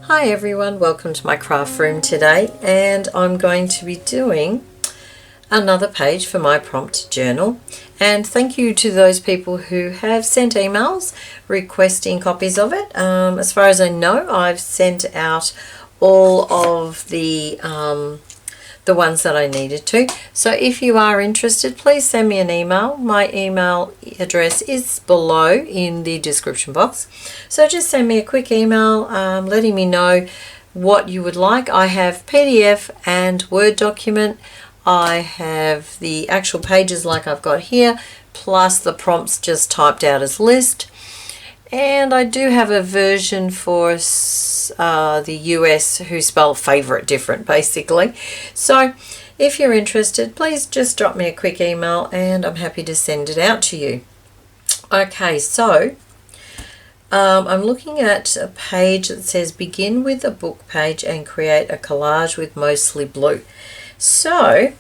Hi everyone, welcome to my craft room today, and I'm going to be doing another page for my prompt journal. And thank you to those people who have sent emails requesting copies of it. As far as I know, I've sent out all of the ones that I needed to. So if you are interested, please send me an email. My email address is below in the description box. So just send me a quick email letting me know what you would like. I have PDF and Word document. I have the actual pages like I've got here, plus the prompts just typed out as list. And I do have a version for the US who spell favourite different, basically. So if you're interested, please just drop me a quick email and I'm happy to send it out to you. Okay, so I'm looking at a page that says begin with a book page and create a collage with mostly blue. So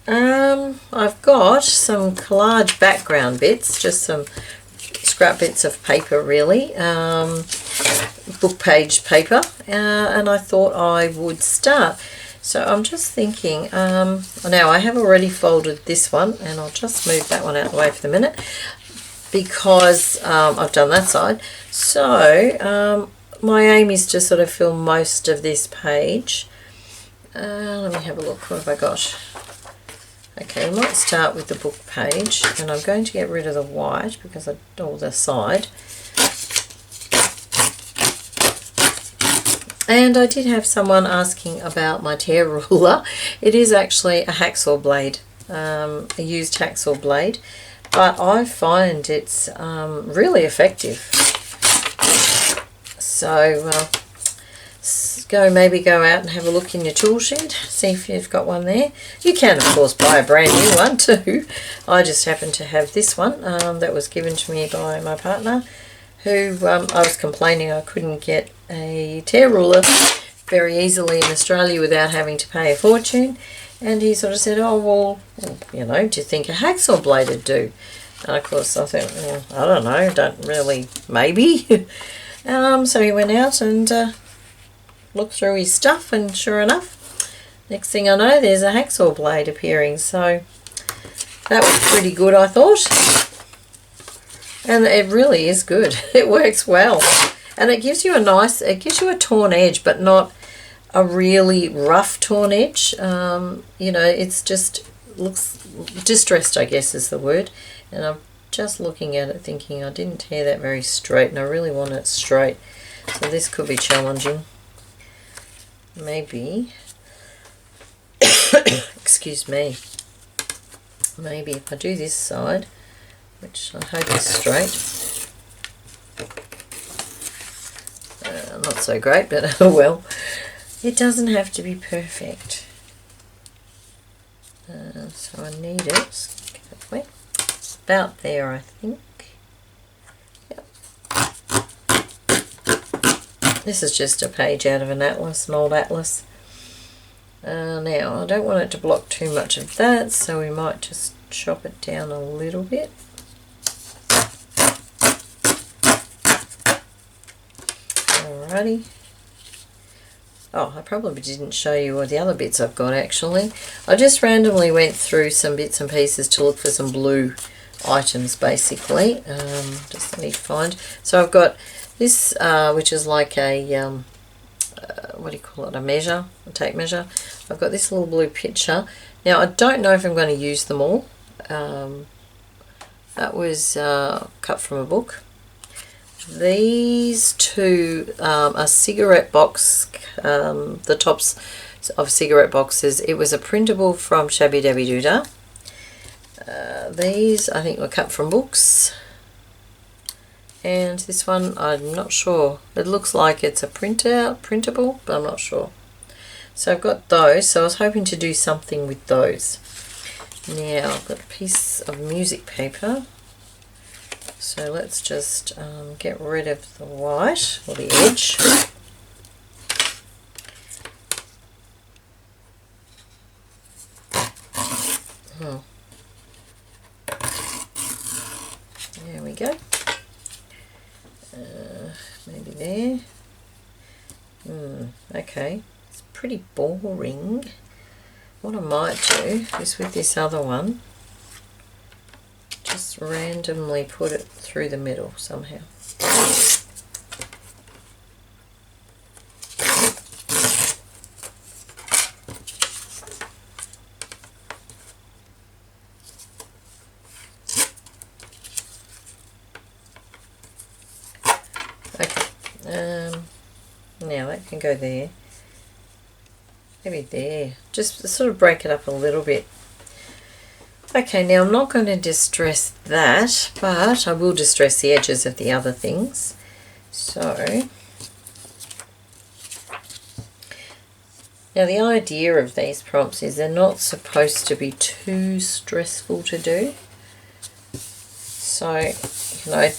I've got some collage background bits, just some scrap bits of paper really, book page paper, and I thought I would start. So I'm just thinking, now I have already folded this one and I'll just move that one out of the way for the minute because I've done that side. So my aim is to sort of fill most of this page. Let me have a look, what have I got? Okay, we might start with the book page, and I'm going to get rid of the white because or the side. And I did have someone asking about my tear ruler. It is actually a hacksaw blade, a used hacksaw blade, but I find it's really effective. So maybe go out and have a look in your tool shed, see if you've got one there. You can of course buy a brand new one too. I just happen to have this one that was given to me by my partner, who I was complaining I couldn't get a tear ruler very easily in Australia without having to pay a fortune, and he sort of said, oh well, you know, do you think a hacksaw blade would do? And of course I thought, well, I don't know, don't really, maybe. So he went out and looked through his stuff, and sure enough, next thing I know, there's a hacksaw blade appearing. So that was pretty good, I thought, and it really is good. It works well, and it gives you a torn edge, but not a really rough torn edge. You know, it's just looks distressed, I guess is the word. And I'm just looking at it thinking I didn't tear that very straight, and I really want it straight, so this could be challenging. Maybe excuse me, maybe if I do this side, which I hope is straight, not so great, but oh well, it doesn't have to be perfect. So I need it about there, I think. Yep. This is just a page out of an atlas, an old atlas. Now I don't want it to block too much of that, so we might just chop it down a little bit. Alrighty. Oh, I probably didn't show you all the other bits I've got actually. I just randomly went through some bits and pieces to look for some blue items basically. Just let me find. So I've got this which is like a what do you call it, a tape measure. I've got this little blue picture. Now I don't know if I'm going to use them all. That was cut from a book. These two are cigarette box, the tops of cigarette boxes. It was a printable from Shabby Dabby Doodah. These I think were cut from books, and this one I'm not sure. It looks like it's a printable, but I'm not sure. So I've got those, so I was hoping to do something with those. Now I've got a piece of music paper, so let's just get rid of the white, or the edge. Oh. There we go. Maybe there. Okay, it's pretty boring. What I might do is with this other one, just randomly put it through the middle somehow. Okay, now that can go there. Maybe there. Just sort of break it up a little bit. Okay, now I'm not going to distress that, but I will distress the edges of the other things. So, now the idea of these prompts is they're not supposed to be too stressful to do. So, you know,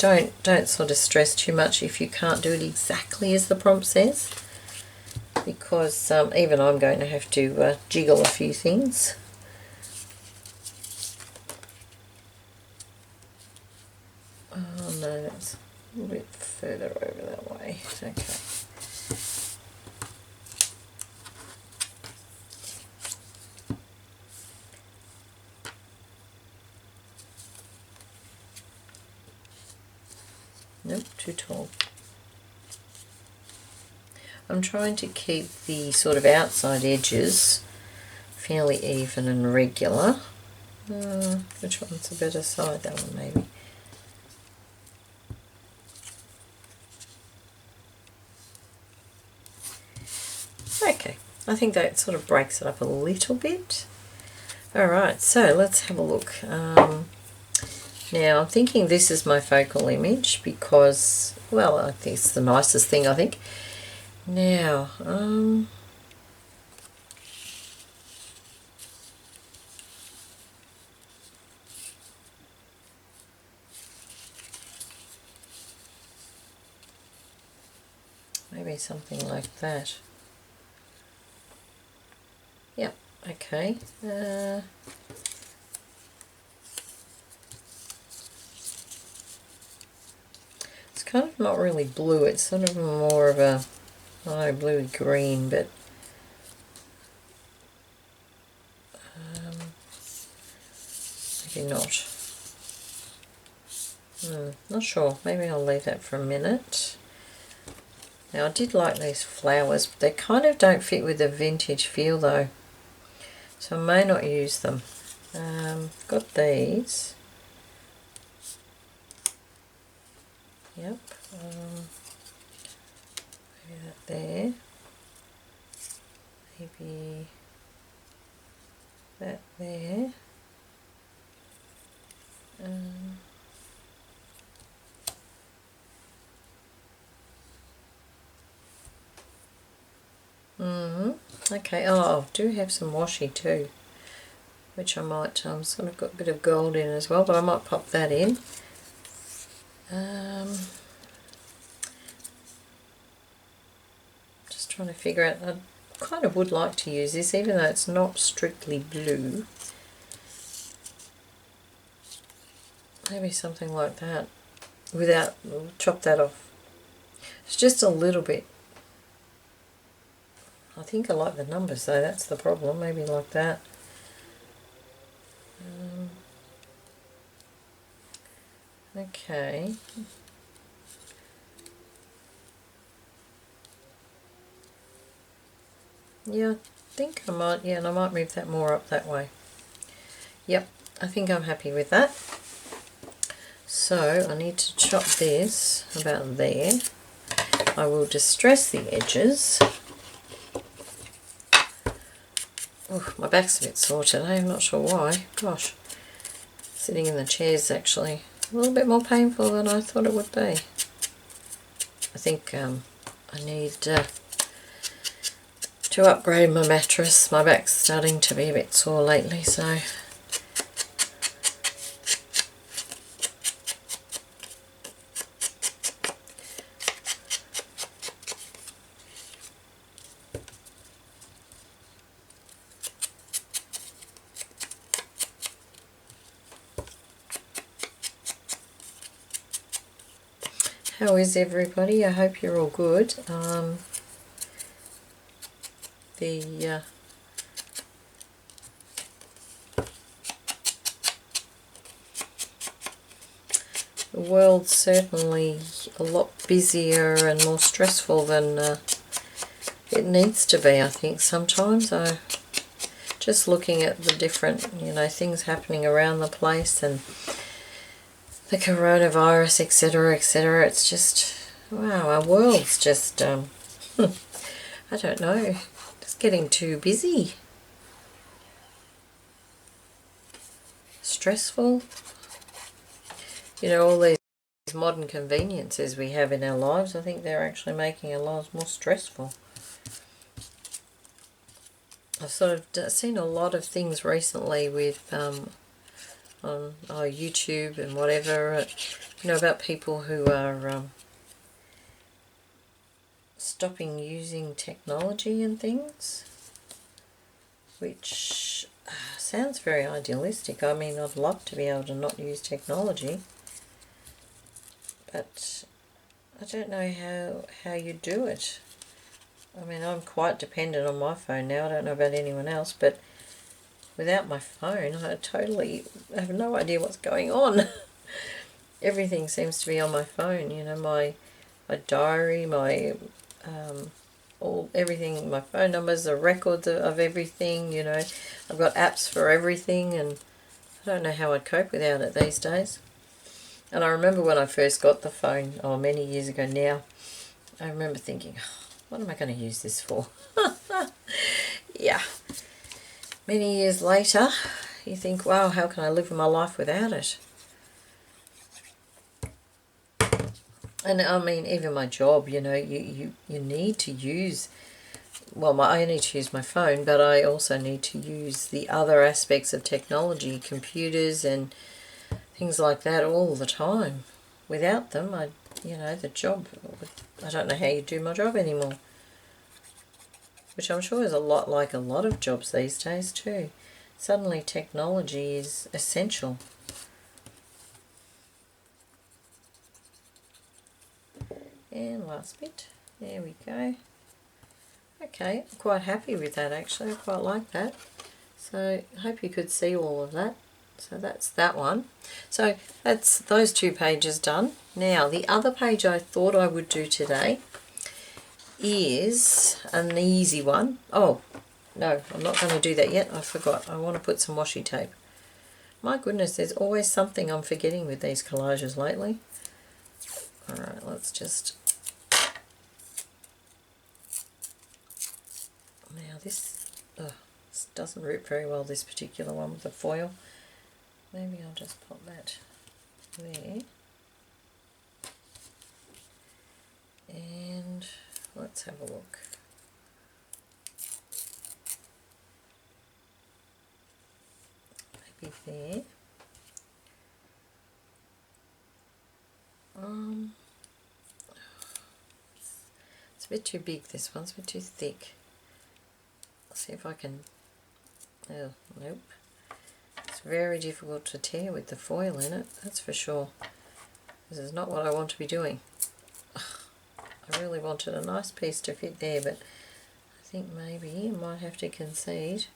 don't sort of stress too much if you can't do it exactly as the prompt says, because even I'm going to have to jiggle a few things. Oh no, that's a little bit further over that way. Okay. Nope, too tall. I'm trying to keep the sort of outside edges fairly even and regular. Which one's a better side? That one maybe. Okay, I think that sort of breaks it up a little bit. Alright, so let's have a look. Now I'm thinking this is my focal image because, well, I think it's the nicest thing, I think. Now, maybe something like that. Yep, okay. It's kind of not really blue, it's sort of more of a, I don't know, bluey green, but maybe not. Not sure, maybe I'll leave that for a minute. Now I did like these flowers, but they kind of don't fit with the vintage feel though, so I may not use them. Got these. Yep. Maybe that there. Maybe that there. Okay, oh, I do have some washi too, which I might, sort of got a bit of gold in as well, but I might pop that in. Just trying to figure out, I kind of would like to use this, even though it's not strictly blue. Maybe something like that, without, chop that off. It's just a little bit. I think I like the numbers though, that's the problem, maybe like that. Okay. Yeah, I think I might, yeah, and I might move that more up that way. Yep, I think I'm happy with that. So I need to chop this about there. I will distress the edges. Oh, my back's a bit sore today, I'm not sure why. Gosh, sitting in the chair is actually a little bit more painful than I thought it would be. I think I need to upgrade my mattress. My back's starting to be a bit sore lately, so how is everybody? I hope you're all good. the world's certainly a lot busier and more stressful than it needs to be, I think, sometimes. Just looking at the different, things happening around the place and the coronavirus, etc., etc. It's just, wow, our world's just, I don't know, just getting too busy. Stressful. All these modern conveniences we have in our lives, I think they're actually making our lives more stressful. I've sort of seen a lot of things recently with on YouTube and whatever, about people who are stopping using technology and things, which sounds very idealistic. I mean, I'd love to be able to not use technology, but I don't know how you do it. I mean, I'm quite dependent on my phone now. I don't know about anyone else, but without my phone, I totally have no idea what's going on. Everything seems to be on my phone. My diary, my everything, my phone numbers, the records of everything. I've got apps for everything, and I don't know how I'd cope without it these days. And I remember when I first got the phone, many years ago now, I remember thinking, what am I going to use this for? Yeah. Many years later, you think, wow, how can I live my life without it? And I mean, even my job, you need to use, I need to use my phone, but I also need to use the other aspects of technology, computers and things like that all the time. Without them, the job, I don't know how you do my job anymore. Which I'm sure is a lot like a lot of jobs these days too. Suddenly technology is essential. And last bit. There we go. Okay, I'm quite happy with that actually. I quite like that. So I hope you could see all of that. So that's that one. So that's those 2 pages done. Now the other page I thought I would do today is an easy one. Oh, no, I'm not going to do that yet. I forgot. I want to put some washi tape. My goodness, there's always something I'm forgetting with these collages lately. Alright, let's just... Now this doesn't rip very well, this particular one with the foil. Maybe I'll just pop that there. And let's have a look. Maybe there. It's a bit too big, this one's a bit too thick. Let's see if I can... Oh, nope. It's very difficult to tear with the foil in it, that's for sure. This is not what I want to be doing. I really wanted a nice piece to fit there, but I think maybe I might have to concede.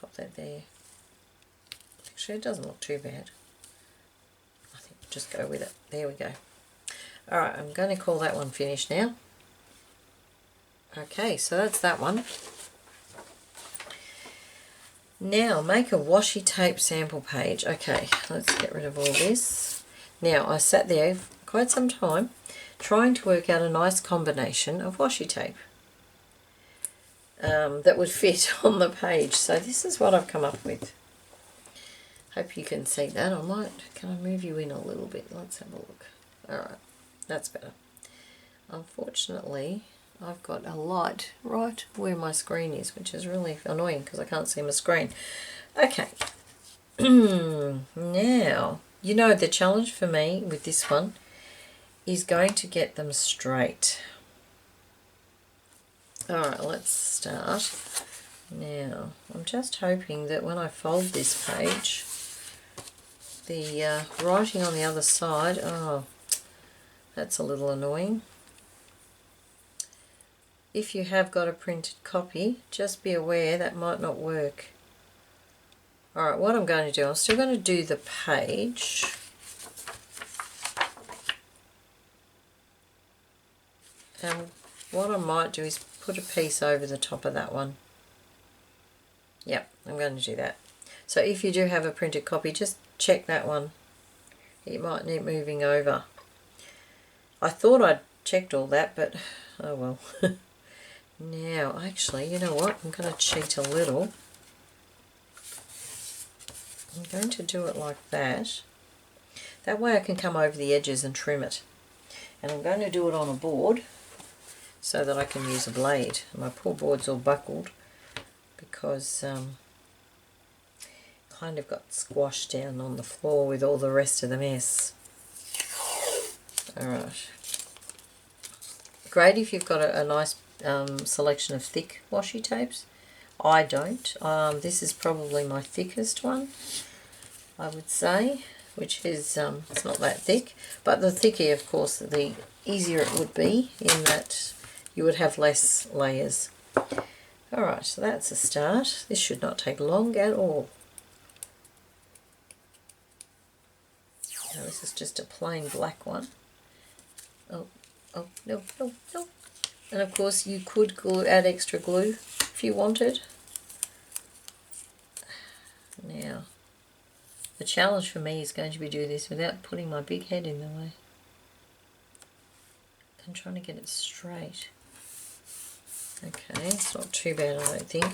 Pop that there. Actually, it doesn't look too bad. I think we'll just go with it. There we go. Alright, I'm going to call that one finished now. Okay, so that's that one. Now, make a washi tape sample page. Okay, let's get rid of all this. Now, I sat there for quite some time trying to work out a nice combination of washi tape that would fit on the page. So this is what I've come up with. Hope you can see that. Can I move you in a little bit? Let's have a look. Alright, that's better. Unfortunately, I've got a light right where my screen is, which is really annoying because I can't see my screen. Okay. Now, the challenge for me with this one is going to get them straight. Alright, let's start. Now, I'm just hoping that when I fold this page, the writing on the other side, oh, that's a little annoying. if you have got a printed copy, just be aware that might not work. Alright, what I'm going to do, I'm still going to do the page. And what I might do is put a piece over the top of that one. Yep, I'm going to do that. So if you do have a printed copy, just check that one. It might need moving over. I thought I'd checked all that, but oh well. Now, actually, you know what? I'm going to cheat a little. I'm going to do it like that. That way I can come over the edges and trim it. And I'm going to do it on a board so that I can use a blade. My poor board's all buckled because kind of got squashed down on the floor with all the rest of the mess. Alright. Great if you've got a nice selection of thick washi tapes. I don't. This is probably my thickest one, I would say, which is, it's not that thick, but the thicker, of course, the easier it would be in that you would have less layers. Alright, so that's a start. This should not take long at all. Now this is just a plain black one. Oh, no. And of course you could add extra glue if you wanted. Now, the challenge for me is going to be doing this without putting my big head in the way. I'm trying to get it straight. Okay, it's not too bad, I don't think.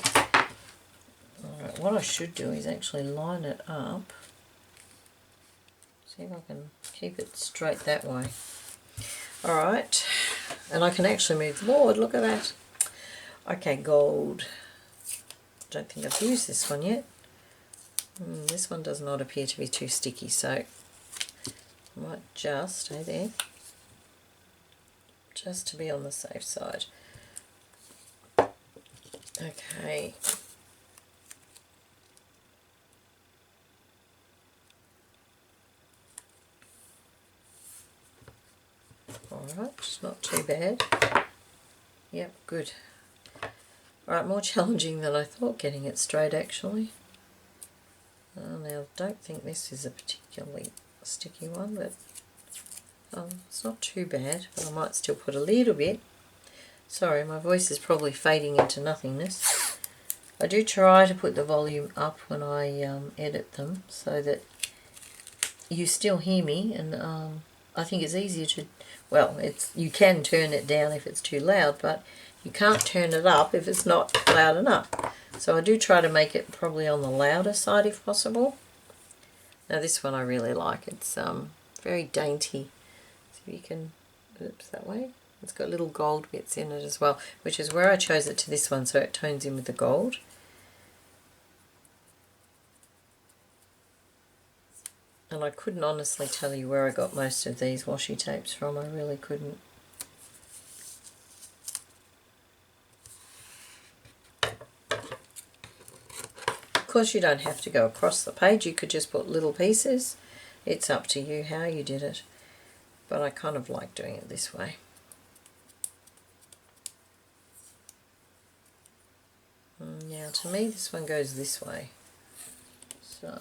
Alright, what I should do is actually line it up. See if I can keep it straight that way. Alright, and I can actually move the board, look at that. Okay, gold. Don't think I've used this one yet. This one does not appear to be too sticky, so I might just stay there, just to be on the safe side. Okay. Alright, not too bad. Yep, good. Alright, more challenging than I thought getting it straight actually. Now, I don't think this is a particularly sticky one, but it's not too bad, but I might still put a little bit. Sorry, my voice is probably fading into nothingness. I do try to put the volume up when I edit them so that you still hear me, and I think it's easier to, well, you can turn it down if it's too loud, but you can't turn it up if it's not loud enough. So I do try to make it probably on the louder side if possible. Now this one I really like. It's very dainty. So you can, oops, that way. It's got little gold bits in it as well, which is where I chose it to this one, so it tones in with the gold. And I couldn't honestly tell you where I got most of these washi tapes from. I really couldn't. Of course, you don't have to go across the page. You could just put little pieces. It's up to you how you did it. But I kind of like doing it this way. Now, to me, this one goes this way. So,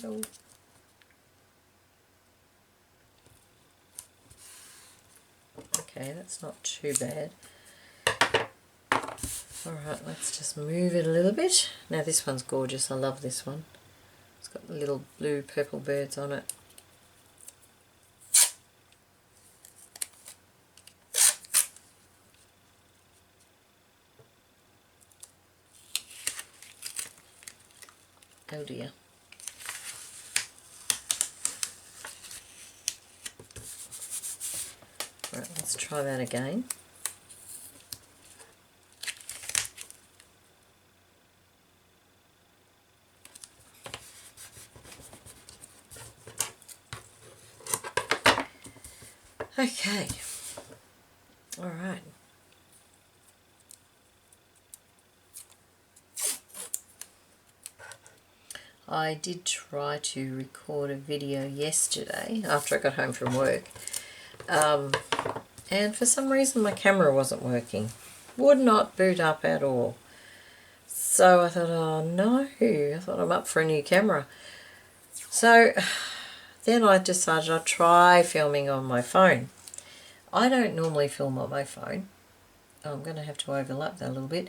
no. Okay, that's not too bad. Alright, let's just move it a little bit. Now this one's gorgeous, I love this one. It's got little blue purple birds on it. Oh dear. Right, let's try that again. Okay, all right. I did try to record a video yesterday after I got home from work, and for some reason my camera wasn't working. Would not boot up at all. So I thought, oh no, I thought I'm up for a new camera. So then I decided I'd try filming on my phone. I don't normally film on my phone. I'm going to have to overlap that a little bit.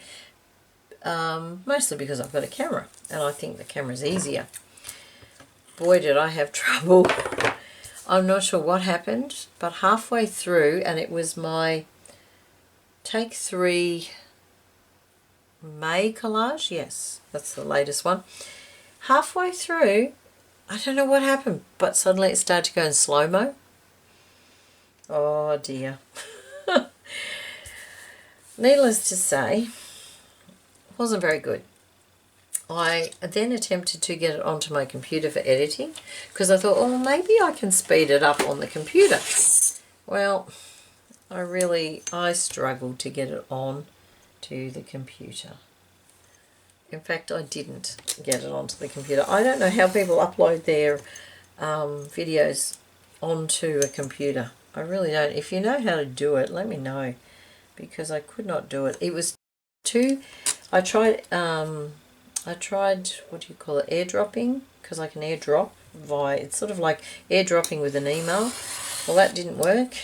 Mostly because I've got a camera and I think the camera's easier. Boy, did I have trouble. I'm not sure what happened, but halfway through, and it was my Take 3 May collage. Yes, that's the latest one. Halfway through, I don't know what happened, but suddenly it started to go in slow-mo. Oh dear. Needless to say, it wasn't very good. I then attempted to get it onto my computer for editing because I thought, oh, maybe I can speed it up on the computer. Well, I struggled to get it on to the computer. In fact, I didn't get it onto the computer. I don't know how people upload their videos onto a computer. I really don't. If you know how to do it, let me know, because I could not do it. It was I tried, what do you call it, airdropping, because I can airdrop via, it's sort of like airdropping with an email. Well, that didn't work.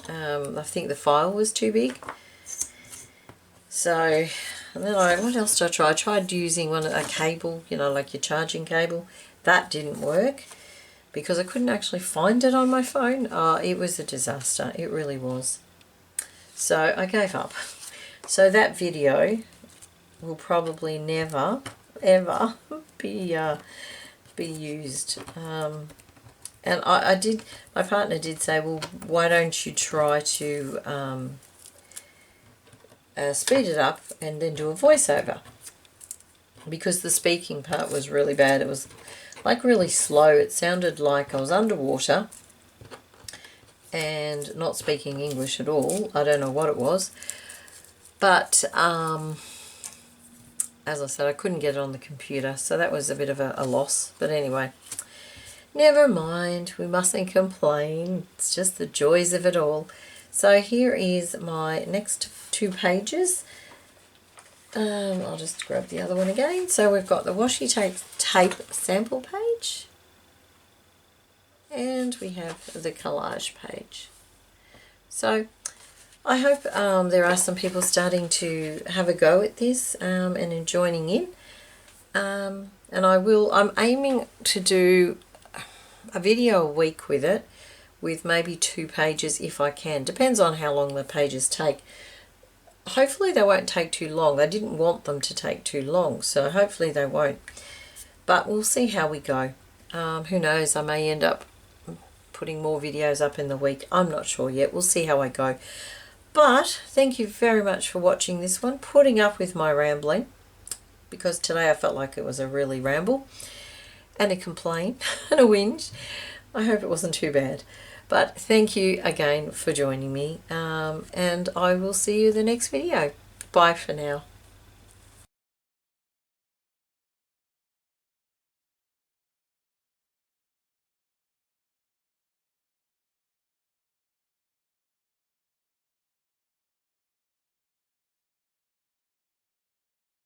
I think the file was too big. So, and then what else did I try? I tried using a cable, you know, like your charging cable. That didn't work because I couldn't actually find it on my phone. It was a disaster. It really was. So I gave up. So that video will probably never, ever be used. And my partner did say, well, why don't you try to speed it up and then do a voiceover? Because the speaking part was really bad. It was like really slow. It sounded like I was underwater and not speaking English at all. I don't know what it was. But as I said, I couldn't get it on the computer, so that was a bit of a loss. But anyway, never mind. We mustn't complain. It's just the joys of it all. So here is my next 2 pages. I'll just grab the other one again. So we've got the washi tape sample page, and we have the collage page. So I hope there are some people starting to have a go at this and joining in. And I'm aiming to do a video a week with it, with maybe 2 pages if I can. Depends on how long the pages take. Hopefully they won't take too long. I didn't want them to take too long, so hopefully they won't. But we'll see how we go. Who knows, I may end up putting more videos up in the week. I'm not sure yet. We'll see how I go. But thank you very much for watching this one, putting up with my rambling, because today I felt like it was a really ramble and a complaint and a whinge. I hope it wasn't too bad. But thank you again for joining me, and I will see you in the next video. Bye for now.